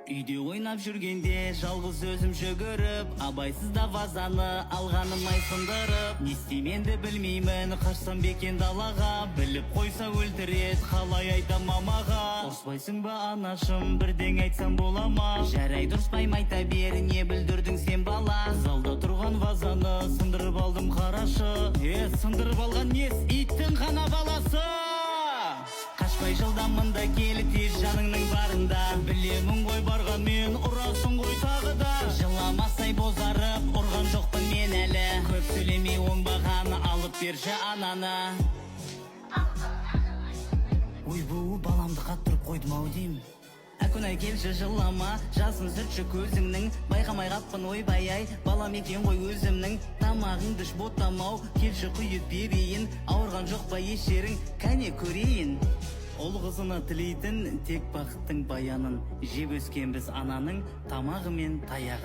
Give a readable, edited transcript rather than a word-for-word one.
Үйде ойнап жүргенде жалғыз өзім жүгіріп, абайсызда вазаны алғанымай сындырып. Не істейменді білмеймін, қашсам бекен далаға, біліп қойса өлтірет, қалай айтам мамаға. Ұрыспайсың ба анашым, бірден айтсам бола ма? Жарай дұрыспайым айта бер, не білдірдің сен бала? Залда тұрған вазаны сындырып алдым қарашы. Сындырып алған нес, иттің ғана баласы. Қашпай жылдамында келі тез жаныңның барында, білемін ғой барған мен ұрасың ғой тағы да. Жыламасай бозарып ұрған жоқпын мен әлі, көп сөйлемей оңбаған алып берші ананы. Ой бұл баламды қаттырып қойдым ау деймін. Әкүнай келші жылама, жасын сүртші көзіңнің, байқамай қаппын ойбай-ай, балам екен ғой өзімнің. Тамағыңды ботамау, келші құйып берейін, ауырған жоқ па ешерің, кәне көрейін. Ол қызына тілейтін тек бақыттың баянын, жеп өскен біз ананың тамағы мен таяғын.